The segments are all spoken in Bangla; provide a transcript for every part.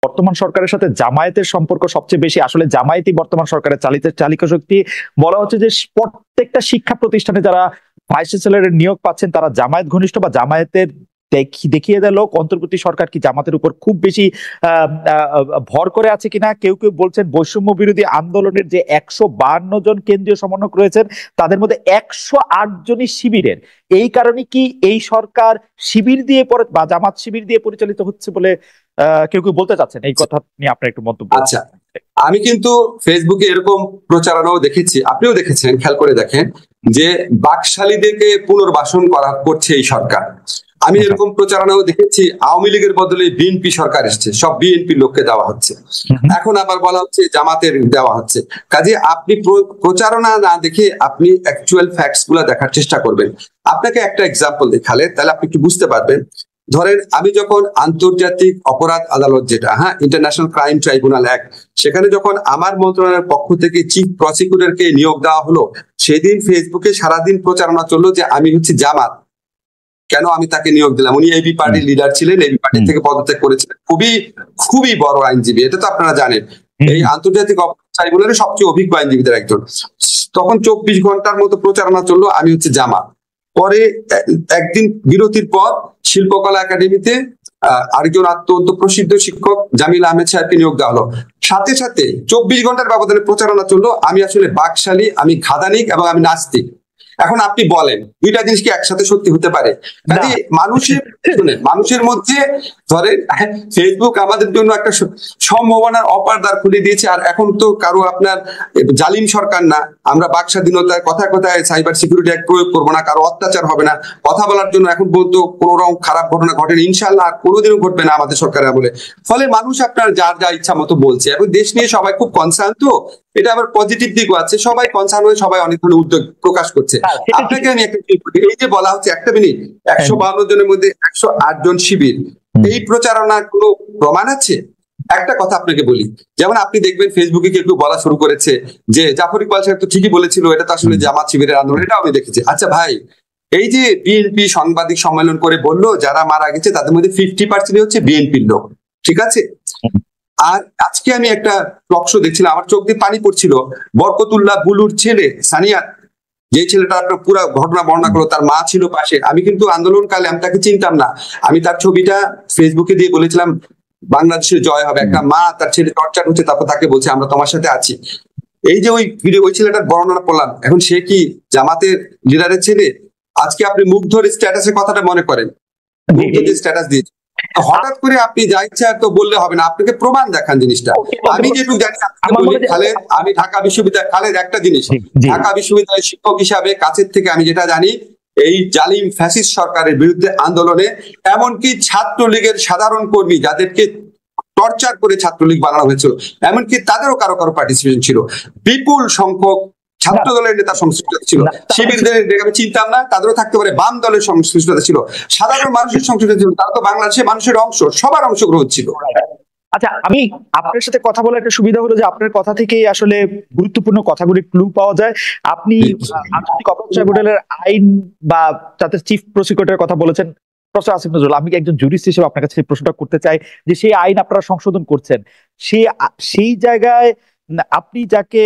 বর্তমান সরকারের সাথে জামায়াতের সম্পর্ক সবচেয়ে বেশি, আসলে জামায়াতই বর্তমান সরকারের চালিকা শক্তি। বলা হচ্ছে যে প্রত্যেকটা শিক্ষা প্রতিষ্ঠানে যারা ভাইস চ্যান্সেলরের নিয়োগ পাচ্ছেন তারা জামায়াত ঘনিষ্ঠ বা জামায়াতের দেখিয়ে দেয় লোক। অন্তর্বর্তী সরকার কি জামাতের উপর খুব বেশি ভর করে আছে কিনা? কেউ কেউ বলছেন বৈষম্য বিরোধী আন্দোলনের যে 152 জন কেন্দ্রীয় সমন্বয়ক রয়েছেন তাদের মধ্যে 108 জনই শিবিরের। এই কারণে কি এই সরকার শিবির দিয়ে বা জামাত শিবির দিয়ে পরিচালিত হচ্ছে বলে কেউ কেউ বলতে চাচ্ছেন? এই কথা নিয়ে আপনার একটু মন্তব্য। আচ্ছা, আমি কিন্তু ফেসবুকে এরকম প্রচারণাও দেখেছি, আপনিও দেখেছেন, খেয়াল করে দেখেন যে বাকশালীদেরকে পুনর্বাসন করছে এই সরকার। আমি এরকম প্রচারণাও দেখেছি আওয়ামী লীগের বদলে বিএনপি সরকার এসছে, সব বিএনপি লোককে দেওয়া হচ্ছে, এখন আবার বলা হচ্ছে জামাতের দেওয়া হচ্ছে। কাজে আপনি প্রচারণা না দেখে আপনি অ্যাকচুয়াল ফ্যাক্টস গুলা দেখার চেষ্টা করবেন। আপনাকে একটা এক্সাম্পল দেখালে তাহলে আপনি একটু বুঝতে পারবেন। ধরেন আমি যখন আন্তর্জাতিক অপরাধ আদালত, যেটা ইন্টারন্যাশনাল ক্রাইম ট্রাইব্যুনাল অ্যাক্ট, সেখানে যখন আমার মন্ত্রণালয়ের পক্ষ থেকে চিফ প্রসিকিউটরকে নিয়োগ দেওয়া হলো, সেদিন ফেসবুকে সারাদিন প্রচারণা চললো যে আমি হচ্ছে জামাত, কেন আমি তাকে নিয়োগ দিলাম। উনি এবি পার্টির লিডার ছিলেন, এবি পার্টি থেকে পদত্যাগ করেছিলেন, খুবই বড় আইনজীবী, এটা তো আপনারা জানেন, এই আন্তর্জাতিক অপরাধ ট্রাইব্যুনালের সবচেয়ে অভিজ্ঞ আইনজীবীদের একজন। তখন 24 ঘন্টার মতো প্রচারণা চললো আমি হচ্ছে জামাত। পরে একদিন বিরতির পর শিল্পকলা একাডেমিতে আরেকজন অত্যন্ত প্রসিদ্ধ শিক্ষক জামিল আহমেদ সাহেবকে নিয়োগ দেওয়া হলো। সাথে সাথে 24 ঘন্টার ব্যবধানে প্রচারণা চললো আমি আসলে বাকশালী, আমি খাদানিক এবং আমি নাস্তিক। এখন আপনি বলেন দুইটা জিনিস কি একসাথে সত্যি হতে পারে? কাজে মানুষের মধ্যে ধরেন ফেসবুক আমাদের জন্য একটা সম্ভাবনার অপার দ্বার খুলে দিয়েছে। আর এখন তো কারো আপনার জালিম সরকার না, আমরা বাক স্বাধীনতায় কথায় কথায় সাইবার সিকিউরিটি অ্যাক্ট প্রয়োগ করবো না, কারো অত্যাচার হবে না, কথা বলার জন্য এখন পর্যন্ত কোনো রকম খারাপ ঘটনা ঘটেনি, ইনশাল্লাহ আর কোনোদিনও ঘটবে না আমাদের সরকারের আমলে। ফলে মানুষ আপনার যার যা ইচ্ছা মতো বলছে, এবং দেশ নিয়ে সবাই খুব কনসার্ন, তো এটা আবার পজিটিভ দিকও আছে, সবাই কনসার্ন হয়ে সবাই অনেক ধরনের উদ্যোগ প্রকাশ করছে। আপনাকে আমি একটা এই যে বলা হচ্ছে একটা মিনিট 152 জনের মধ্যে 108 জন শিবির, এই প্রচারণার কোনো প্রমাণ আছে? একটা কথা আপনাকে বলি, যেমন আপনি দেখবেন ফেসবুকে কেউ বলা শুরু করেছে যে জাফর ইকবাল সাহেব তো ঠিকই বলেছিল, এটা তো আসলে জামাত শিবিরের আন্দোলন, এটা আমি দেখেছি। আচ্ছা ভাই, এই যে বিএনপি সাংবাদিক সম্মেলন করে বললো যারা মারা গেছে তাদের মধ্যে 50% হচ্ছে বিএনপির লোক, ঠিক আছে? আর আজকে আমি একটা টক শো দেখছিলাম, আমার চোখ দিয়ে পানি পড়ছিল। বরকতুল্লাহ বুলুর ছেলে সানিয়া, যে ছেলেটা আপনার পুরো ঘটনা বর্ণনা করলো, তার মা ছিল পাশে। আমি কিন্তু আন্দোলনকালে আমি তাকে চিনতাম না, আমি তার ছবিটা ফেসবুকে দিয়ে বলেছিলাম বাংলাদেশের জয় হবে। একটা মা তার ছেলে টর্চার হচ্ছে, তারপর তাকে বলছে আমরা তোমার সাথে আছি। এই যে ওই ভিডিও, ওই ছেলেটার বর্ণনা করলাম, এখন সে কি জামাতের লিডারের ছেলে? আজকে আপনি মুগ্ধর স্ট্যাটাসের কথাটা মনে করেন, মুগ্ধ যে স্ট্যাটাস দিয়েছে, হঠাৎ করে আপনি যা ইচ্ছা তো বললে হবে না, আপনাকে প্রমাণ দেখান জিনিসটা। আমি যেটুকু জানি খালেদ, আমি ঢাকা বিশ্ববিদ্যালয়, খালেদ একটা জিনিস, ঢাকা বিশ্ববিদ্যালয়ের শিক্ষক হিসাবে কাছের থেকে আমি যেটা জানি, এই জালিম ফ্যাসিস্ট সরকারের বিরুদ্ধে আন্দোলনে এমনকি ছাত্রলীগের সাধারণ কর্মী যাদেরকে টর্চার করে ছাত্রলীগ বানানো হয়েছিল, এমনকি তাদেরও কারো কারো পার্টিসিপেশন ছিল। বিপুল সংখ্যক ছাত্র দলের নেতা সংশ্লিষ্টতা ছিল, শিবিরদের আমি চিনতাম না, তাদেরও থাকতে পারে, বাম দলের সংশ্লিষ্টতা ছিল, সাধারণ মানুষের সংশ্লিষ্টতা ছিল, তারা তো বাংলাদেশের মানুষের অংশ, সবার অংশগ্রহণ ছিল। আচ্ছা, আমি আপনার সাথে কথা বলার একটা সুবিধা হলো যে আপনার কথা থেকেই আসলে গুরুত্বপূর্ণ কথাগুলি ক্লু পাওয়া যায়। আপনি আন্তর্জাতিক অপরাধ ট্রাইব্যুনালের আইন বা তাদের চিফ প্রসিকিউটরের কথা বলেছেন, প্রফেসর আসিফ নজরুল। আমি একজন জুরিস্ট হিসেবে আপনার কাছে প্রশ্নটা করতে চাই যে সেই আইন আপনারা সংশোধন করছেন, সেই জায়গায় আপনি যাকে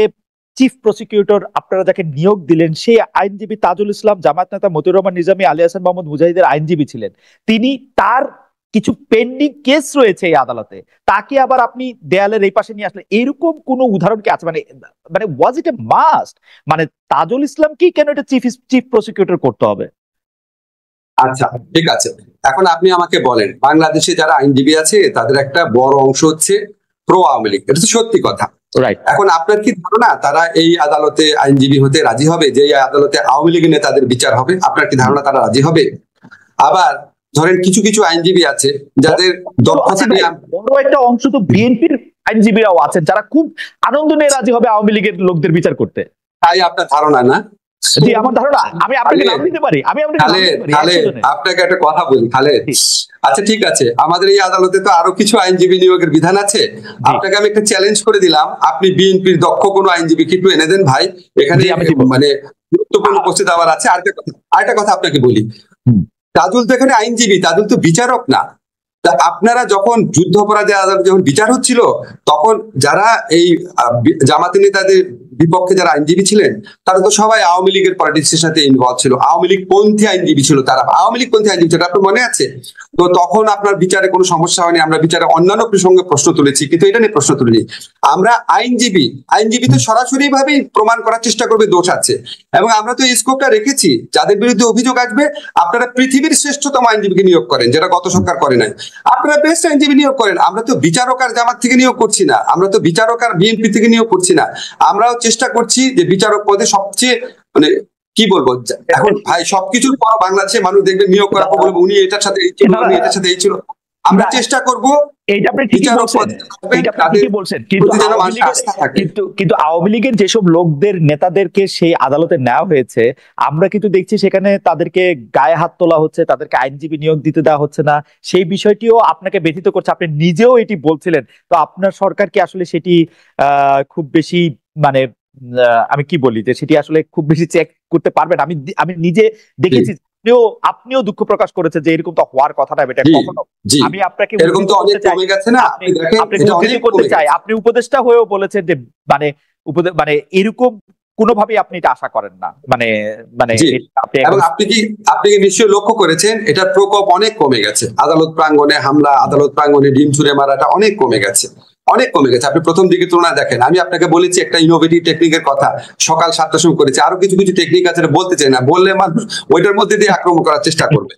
চিফ প্রসিকিউটর আপনারা যাকে নিয়োগ দিলেন, সেই আইনজীবী তাজুল ইসলাম, জামায়াত নেতা মতিউর রহমান নিজামী, আলী হাসান মোহাম্মদ মুজাহিদের আইনজীবী ছিলেন। তিনি, তার কিছু পেন্ডিং কেস রয়েছে এই আদালতে, তাকে আবার আপনি দেয়ালের এই পাশে নিয়ে আসলেন, এরকম কোন উদাহরণ কি আছে? মানে ওয়াজ ইট এ মাস্ট? মানে তাজুল ইসলাম কি কেন এটা চিফ প্রসিকিউটর করতে হবে? আচ্ছা ঠিক আছে, এখন আপনি আমাকে বলেন, বাংলাদেশে যারা আইনজীবী আছে তাদের একটা বড় অংশ হচ্ছে প্রো আওয়ামী লীগ, এটা তো সত্যি কথা। এখন আপনার কি ধারণা তারা এই আদালতে আইনজীবী হতে রাজি হবে? যে আদালতে আওয়ামী লীগের নেতাদের বিচার হবে, আপনার কি ধারণা তারা রাজি হবে? আবার ধরেন কিছু কিছু আইনজীবী আছে যাদের দক্ষতা নিয়ে, বড় একটা অংশ তো বিএনপির আইনজীবীরাও আছেন যারা খুব আনন্দ নিয়ে রাজি হবে আওয়ামী লীগের লোকদের বিচার করতে। তাই আপনার ধারণা না? জি, আমার ধারণা। আমি আপনাকে নাম দিতে পারি, আপনাকে একটা কথা বলি খালেদ। আচ্ছা ঠিক আছে, আমাদের এই আদালতে তো আরো কিছু আইনজীবী নিয়োগের বিধান আছে। আপনাকে আমি একটা চ্যালেঞ্জ করে দিলাম, আপনি বিএনপির দক্ষ কোনো আইনজীবী একটু এনে দেন ভাই, এখানে মানে গুরুত্বপূর্ণ উপস্থিত আবার আছে। আরেকটা কথা আপনাকে বলি, তাজুল তো এখানে আইনজীবী, তাজুল তো বিচারক না। তা আপনারা যখন যুদ্ধাপরাধী আদালত যখন বিচার হচ্ছিল, তখন যারা এই জামাতি নেতাদের বিপক্ষে যারা আইনজীবী ছিলেন, তারা তো সবাই আওয়ামী লীগের পলিটিক্সের সাথে ইনভলভ ছিল, আওয়ামী লীগ পন্থী আইনজীবী ছিল, তারা আওয়ামী লীগ পন্থী আইনজীবী ছিল, আপনার মনে আছে? তো তখন আপনার বিচারে কোনো সমস্যা হয়নি, আমরা বিচারে অন্যান্য প্রসঙ্গে প্রশ্ন তুলেছি, কিন্তু এটা নিয়ে প্রশ্ন তুলিনি। আমরা আইনজীবী তো সরাসরি ভাবেই প্রমাণ করার চেষ্টা করবে দোষ আছে, এবং আমরা তো এই স্কোপটা রেখেছি, যাদের বিরুদ্ধে অভিযোগ আসবে আপনারা পৃথিবীর শ্রেষ্ঠতম আইনজীবীকে নিয়োগ করেন, যেটা গত সরকার করে নাই, আপনারা বেস্ট আইনজীবী নিয়োগ করেন। আমরা তো বিচারক আর জামাত থেকে নিয়োগ করছি না, আমরা তো বিচারক আর বিএনপি থেকে নিয়োগ করছি না, আমরাও চেষ্টা করছি যে বিচারক পদে সবচেয়ে মানে কি বলবো, এখন ভাই সবকিছুর পর বাংলাদেশে মানুষ দেখবে নিয়োগ করার পর বলবো উনি এটার সাথে এই ছিল, উনি এটার সাথে এই ছিল। আমরা চেষ্টা করব এইটা আপনি ঠিকই বলছেন, কিন্তু আওয়ামী লীগের যেসব লোকদের নেতাদেরকে সেই আদালতে নেওয়া হয়েছে, আমরা কিন্তু দেখছি সেখানে তাদেরকে গায়ে হাত তোলা হচ্ছে, তাদেরকে আইনজীবী নিয়োগ দিতে দেওয়া হচ্ছে না, সেই বিষয়টিও আপনাকে ব্যথিত করছে, আপনি নিজেও এটি বলছিলেন। তো আপনার সরকার কি আসলে সেটি খুব বেশি মানে আমি কি বলি যে সেটি আসলে খুব বেশি চেক করতে পারবেন? আমি নিজে দেখেছি, আপনিও দুঃখ প্রকাশ করেছেন যে এরকম তো হওয়ার কথা না, এটা কখনো। আমি আপনাকে এরকম তো অনেক কমে গেছে না, আপনি দেখেন করতে চাই, আপনি উপদেষ্টা হয়েও বলেছেন যে মানে এরকম কোনোভাবেই আপনি এটা আশা করেন না, মানে এবং আপনি কি নিশ্চয়ই লক্ষ্য করেছেন এটার প্রকোপ অনেক কমে গেছে, আদালত প্রাঙ্গণে হামলা, আদালত প্রাঙ্গণে ডিম ছুঁড়ে মারাটা অনেক কমে গেছে। আপনি প্রথম দিকে তুলনায় দেখেন, আমি আপনাকে বলেছি একটা ইনোভেটিভ টেকনিকের কথা, সকাল 7টার সময় করেছি, আরো কিছু টেকনিক আছে বলতে চাই না, বললে মানুষ ওইটার মধ্যে দিয়ে আক্রমণ করার চেষ্টা করবে।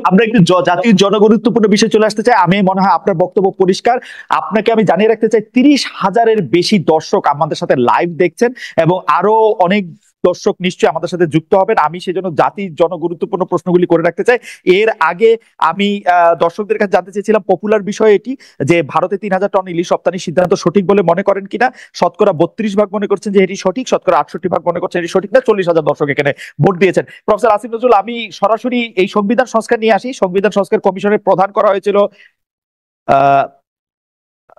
আমরা একটু জাতির জনগুরুত্বপূর্ণ বিষয় চলে আসতে চাই। আমি মনে হয় আপনার বক্তব্য পরিষ্কার। আপনাকে আমি জানিয়ে রাখতে চাই 30,000-এর বেশি দর্শক আমাদের সাথে লাইভ দেখছেন, এবং আরো অনেক দর্শক নিশ্চয়ই আমাদের সাথে যুক্ত হবেন। আমি সেজন্য জাতির জনগুরুত্বপূর্ণ প্রশ্নগুলি করে রাখতে চাই। এর আগে আমি দর্শকদের কাছে জানতে চেয়েছিলাম পপুলার বিষয় এটি, যে ভারতে 3,000 টন ইলিশ রপ্তানির সিদ্ধান্ত সঠিক বলে মনে করেন কিনা। শতকরা 32% ভাগ মনে করছেন যে এটি সঠিক, শতকরা 68% ভাগ মনে করছেন এটি সঠিক না। 40,000 দর্শক এখানে ভোট দিয়েছেন। প্রফেসর আসিফ নজরুল, আমি সরাসরি এই সংবিধান সংস্কার নিয়ে আসি। সংবিধান সংস্কার কমিশনের প্রধান করা হয়েছিল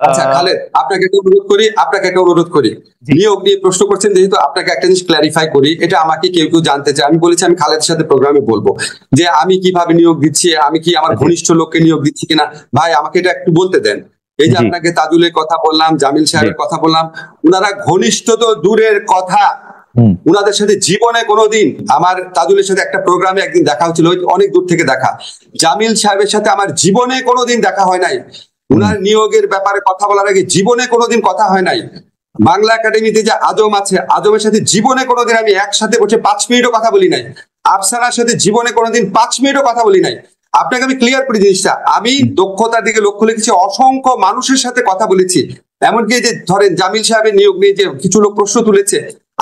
আচ্ছা খালেদ, আপনাকে একটা অনুরোধ করি, নিয়োগ নিয়ে প্রশ্ন করছেন যেহেতু, আপনাকে একটা জিনিস ক্ল্যারিফাই করি, এটা আমাকে কেউ জানতে চায়, আমি বলেছি আমি খালেদের সাথে প্রোগ্রামে বলবো যে আমি কিভাবে নিয়োগ দিচ্ছি, আমি কি আমার ঘনিষ্ঠ লোককে নিয়োগ দিচ্ছি কিনা। ভাই আমাকে এটা একটু বলতে দেন। এই যে আপনাকে তাজুলের কথা বললাম, জামিল সাহেবের কথা বললাম, উনারা ঘনিষ্ঠ তো দূরের কথা, উনাদের সাথে জীবনে কোনোদিন, আমার তাজুলের সাথে একটা প্রোগ্রামে একদিন দেখা হচ্ছিল, অনেক দূর থেকে দেখা, জামিল সাহেবের সাথে আমার জীবনে কোনোদিন দেখা হয় নাই। উনার নিয়োগের ব্যাপারে কথা বলার আগে জীবনে কোনোদিন কথা হয় নাই। বাংলা একাডেমিতে যে আজম আছে, আজমের সাথে জীবনে কোনোদিন আমি একসাথে বসে 5 মিনিটও কথা বলি নাই। আফসানার সাথে জীবনে কোনোদিন 5 মিনিটও কথা বলি নাই। আপনাকে আমি ক্লিয়ার করি জিনিসটা, আমি দক্ষতার দিকে লক্ষ্য রেখেছি, অসংখ্য মানুষের সাথে কথা বলেছি। এমনকি যে ধরেন জামিল সাহেবের নিয়োগ নিয়ে যে কিছু লোক প্রশ্ন তুলেছে,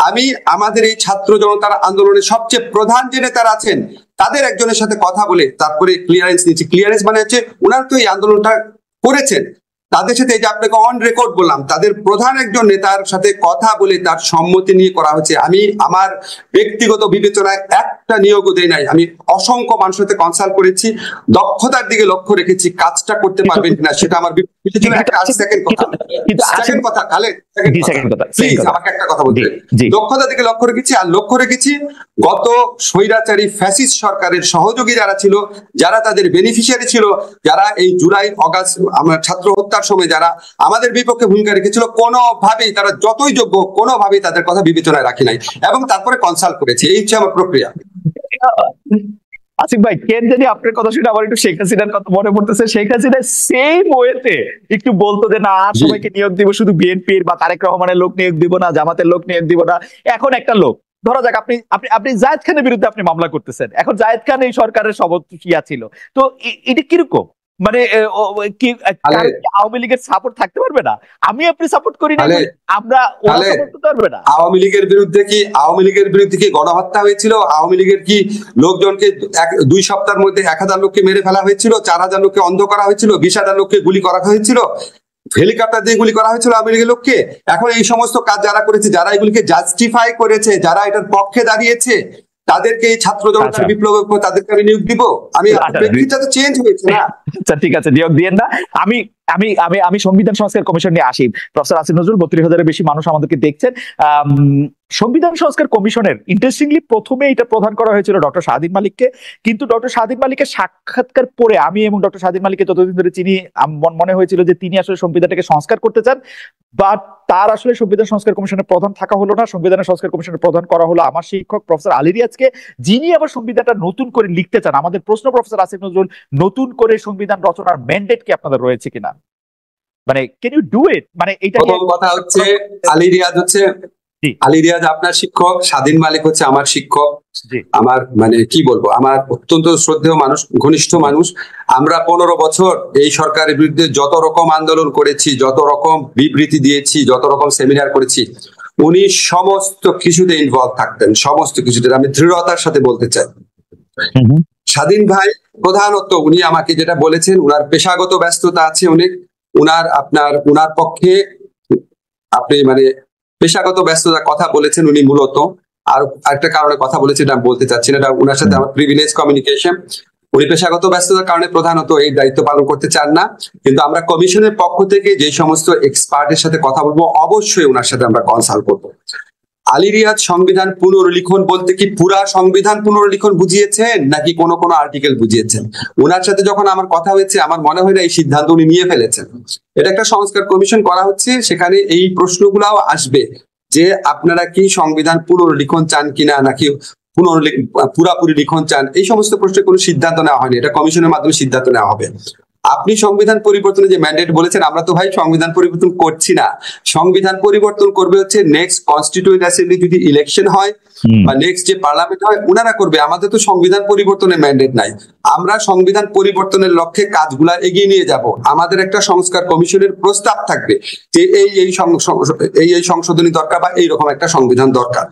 আমি আমাদের এই ছাত্র জনতার আন্দোলনের সবচেয়ে প্রধান যে নেতারা আছেন তাদের একজনের সাথে কথা বলে তারপরে ক্লিয়ারেন্স নিয়েছি। ক্লিয়ারেন্স মানে হচ্ছে উনার তো এই আন্দোলনটা করেছেন, তাদের সাথে এই যে আপনাকে অন রেকর্ড বললাম, তাদের প্রধান একজন নেতার সাথে কথা বলে তার সম্মতি নিয়ে করা হচ্ছে। আমি আমার ব্যক্তিগত বিবেচনায় একটা নিয়োগও দেই নাই, আমি অসংখ্য মানুষের সাথে কনসাল্ট করেছি, দক্ষতার দিকে লক্ষ্য রেখেছি, কাজটা করতে পারবেন কিনা সেটা আমার বিবেচনা। সেকেন্ড কথা খালেদ, প্লিজ আমাকে একটা কথা বলতে, দক্ষতার দিকে লক্ষ্য রেখেছি, আর লক্ষ্য রেখেছি গত স্বৈরাচারী ফ্যাসিস্ট সরকারের সহযোগী যারা ছিল, যারা তাদের বেনিফিশিয়ারি ছিল, যারা এই জুলাই অগাস্ট আমরা ছাত্র হত্যার সময় যারা আমাদের বিপক্ষে ভূমিকা রেখেছিল, কোনোভাবেই তারা যতই যোগ্য কোনোভাবেই তাদের কথা বিবেচনায় রাখি নাই, এবং তারপরে কনসাল্ট করেছি। এই হচ্ছে আমার প্রক্রিয়া। আসিফ ভাই, কেন জানি আপনার কথা শুনে আমার একটু শেখ হাসিনার কথা মনে পড়তেছে। শেখ হাসিনা সেম ওয়েতে একটু বলতো যে না, সবাইকে নিয়োগ দিব, শুধু বিএনপির বা তারেক রহমানের লোক নিয়োগ দিব না, জামাতের লোক নিয়োগ দিব না। এখন একটা লোক, ধরা যাক আপনি জায়েদ খানের বিরুদ্ধে আপনি মামলা করতেছেন, এখন জায়েদ খান এই সরকারের সভাপতি ছিল, তো এটা কিরকম? মানে কি আওয়ামী লীগের সাপোর্ট থাকতে পারবে না? আমি আপনি সাপোর্ট করি না, আমরা সাপোর্ট করতে পারবে না? আওয়ামী লীগের বিরুদ্ধে কি গণহত্যা হয়েছিল? আওয়ামী লীগের কি লোকজনকে 2 সপ্তাহের মধ্যে 1000 লোককে মেরে ফেলা হয়েছিল, 4000 লোককে অন্ধ করা হয়েছিল, 20,000 লোককে গুলি করা হয়েছিল, হেলিকপ্টার দিয়ে গুলি করা হয়েছিল আওয়ামী লীগের লোককে? এখন এই সমস্ত কাজ যারা করেছে, যারা এগুলিকে জাস্টিফাই করেছে, যারা এটার পক্ষে দাঁড়িয়েছে, তাদেরকে এই ছাত্র জনতার বিপ্লবের পর তাদেরকে আমি নিয়োগ দিব? আমি ব্যক্তিটা তো চেঞ্জ হয়েছে না। আচ্ছা ঠিক আছে, নিয়োগ দিয়েন না। আমি আমি আমি আমি সংবিধান সংস্কার কমিশন নিয়ে আসি। প্রফেসর আসিফ নজরুল, 32,000-এর বেশি মানুষ আমাদেরকে দেখছেন। সংবিধান সংস্কার কমিশনের ইন্টারেস্টিংলি প্রথমে এটা প্রদান করা হয়েছিল ডক্টর শাহদিন মালিককে, কিন্তু ডক্টর শাহদিন মালিকের সাক্ষাৎকার পরে আমি এবং ডক্টর শাহদিন মালিককে যতদিন ধরে চিনি মনে হয়েছিল যে তিনি আসলে সংবিধানটাকে সংস্কার করতে চান, বাট তার আসলে সংবিধান সংস্কার কমিশনের প্রধান থাকা হলো না। সংবিধানের সংস্কার কমিশনের প্রধান করা হলো আমার শিক্ষক প্রফেসর আলী রিয়াজকে, যিনি আবার সংবিধানটা নতুন করে লিখতে চান। আমাদের প্রশ্ন প্রফেসর আসিফ নজরুল, নতুন করে সংবিধান রচনার ম্যান্ডেট কি আপনাদের রয়েছে কিনা? মানে ক্যান ইউ ডু ইট? মানে এটা প্রথম কথা হচ্ছে আলী রিয়াজ আপনার শিক্ষক, স্বাধীন মালিক হচ্ছে আমার শিক্ষক। আমার মানে কি বলবো, আমার অত্যন্ত শ্রদ্ধেয় মানুষ, ঘনিষ্ঠ মানুষ। আমরা 15 বছর এই সরকারের বিরুদ্ধে যত রকম আন্দোলন করেছি, যত রকম বিবৃতি দিয়েছি, যত রকম সেমিনার করেছি, উনি সমস্ত কিছুতে ইনভলভ থাকতেন, সমস্ত কিছুতে। আমি দৃঢ়তার সাথে বলতে চাই, স্বাধীন ভাই প্রধানত উনি আমাকে যেটা বলেছেন, উনার পেশাগত ব্যস্ততা আছে অনেক, উনার পক্ষে আপনি মানে পেশাগত ব্যস্ততার কথা বলেছেন উনি মূলত। আর একটা কারণে কথা বলেছেন, এটা বলতে চাচ্ছি না, এটা উনার সাথে আমার প্রিভিলেজ কমিউনিকেশন। উনি পেশাগত ব্যস্ততার কারণে প্রধানত এই দায়িত্ব পালন করতে চান না, কিন্তু আমরা কমিশনের পক্ষ থেকে যে সমস্ত এক্সপার্টের সাথে কথা বলবো, অবশ্যই ওনার সাথে আমরা কনসাল্ট করবো। আলী রিয়াজ সংবিধান পুনর্লিখন বলতে কি পুরা সংবিধান পুনর্লিখন বুঝিয়েছেন নাকি কোনো কোনো আর্টিকেল বুঝিয়েছেন? ওনার সাথে যখন আমার কথা হয়েছে, আমার মনে হয় না এই সিদ্ধান্ত উনি নিয়ে ফেলেছেন। এটা একটা সংস্কার কমিশন করা হচ্ছে, সেখানে এই প্রশ্নগুলাও আসবে যে আপনারা কি সংবিধান পুনর্লিখন চান কিনা, নাকি পুরাপুরি লিখন চান। এই সমস্ত প্রশ্নে কোনো সিদ্ধান্ত নেওয়া হয়নি, এটা কমিশনের মাধ্যমে সিদ্ধান্ত নেওয়া হবে। আপনি সংবিধান পরিবর্তনে যে ম্যান্ডেট বলেছেন, আমরা তো ভাই সংবিধান পরিবর্তন করছি না। সংবিধান পরিবর্তন করবে হচ্ছে নেক্সট কনস্টিটিউয়েন্ট অ্যাসেম্বলি যদি ইলেকশন হয় বা নেক্সট যে পার্লামেন্ট হয়, ওনারা করবে। আমাদের তো সংবিধান পরিবর্তনের ম্যান্ডেট নাই। আমরা সংবিধান পরিবর্তনের লক্ষ্যে কাজগুলা এগিয়ে নিয়ে যাব। আমাদের একটা সংস্কার কমিশনের প্রস্তাব থাকবে যে এই সংশোধনী দরকার বা এইরকম একটা সংবিধান দরকার।